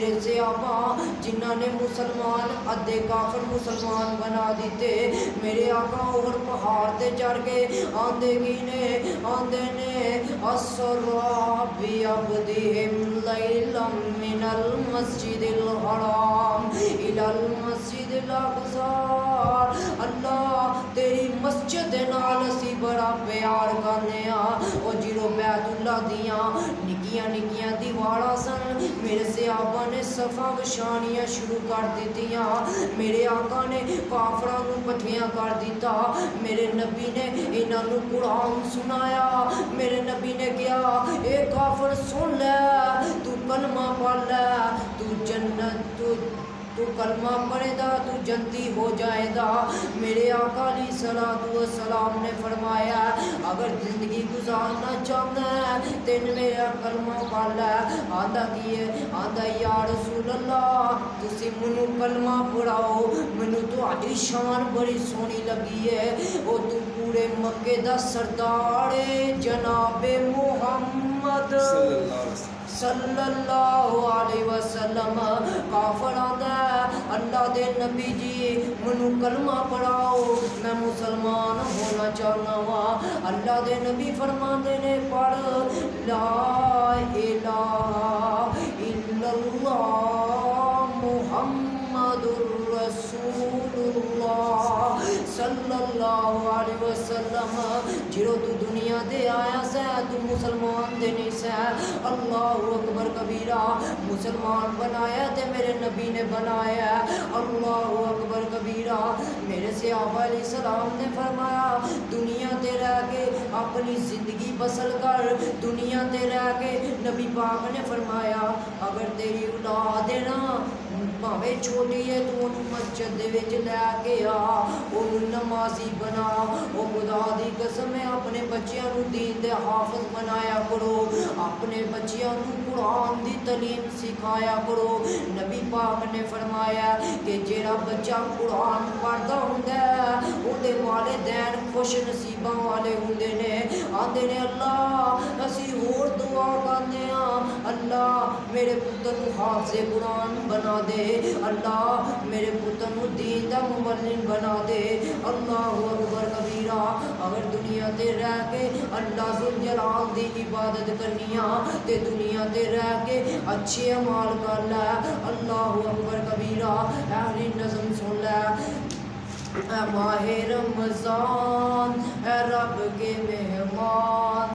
میرے صحابہ جنہوں نے مسلمان ادھے کافر مسلمان بنا دیتے، میرے آقا اور پہاڑ تے چڑھ کے آندے کی نے اسرا بعبدہم لیلا من المسجد الحرام الی المسجد الاقصی۔ اللہ تیری مسجد نال اسی بڑا پیار کرنے او جیرو بیت اللہ دیاں نکیاں نکیاں دیواراں سن، میرے صحابہ نے صفا وچھانیاں شروع کر دتیاں، میرے آقا نے کافراں نوں پٹھیاں کر دیتا، میرے نبی نے انہاں نوں قرآن سنایا، میرے نبی نے کہا اے کافر سن لے، تو کلمہ پڑھ لے، تو کلمہ پڑھے گا تو جنتی ہو جائے گا۔ میرے آقا علیہ الصلوۃ والسلام نے فرمایا اگر زندگی گزارنا چاہنا ہے تین میرا کلمہ پڑھ لے۔ آندا کی ہے؟ آندا یا رسول اللہ تسی منو کلمہ پڑھاؤ، منو تہاڈی شان بڑی سونی لگی ہے، او تو پورے مکے دا سردار جناب محمد صلی اللہ علیہ وسلم۔ کافر آندا ہے اللہ دے نبی جی منو کلمہ پڑھاؤ میں مسلمان ہونا چاہنا وا۔ اللہ دے نبی فرماندے نے پڑھ لا الہ الا اللہ محمد رسول اللہ صلی اللہ علیہ وسلم۔ جیرو تو دنیا دے آیا سہ تو مسلمان دے نہیں سہ، اللہ اکبر کبیرہ، مسلمان بنایا تے میرے نبی نے بنایا، اللہ اکبر کبیرہ۔ میرے صحابہ علیہ السلام نے فرمایا دنیا تے رہ کے اپنی زندگی بسر کر، دنیا تے رہ کے نبی پاک نے فرمایا اگر تیری اولاد ہے نا بھاوے چھوٹی ہے تو انہوں مسجد دے وچ لے کے آ، انہوں نمازی بنا، او خدا دی قسم ہے اپنے بچیاں نوں دین دے حافظ بنایا کرو، اپنے بچیاں نوں قرآن دی تعلیم سکھایا کرو۔ نبی پاک نے فرمایا کہ جیڑا بچہ قرآن پڑھدا ہوندا ہے اودے والدین خوش نصیباں والے ہوندے نے، آندے نے اللہ اسی ہور دعا کرنے ہاں اللہ میرے پتر نوں حافظ قرآن بنا دے، اللہ میرے پتر نوں دین دا مبلغ بنا دے، اللہ اکبر کبیرہ۔ اگر دنیا تے رہ کے اللہ ذوالجلال دی عبادت کرنیاں تے دنیا تے رہ کے اچھے اعمال کر لے، اللہ اکبر کبیرہ۔ اہل نظم سن لے اے ماہ رمضان اے رب کے مہمان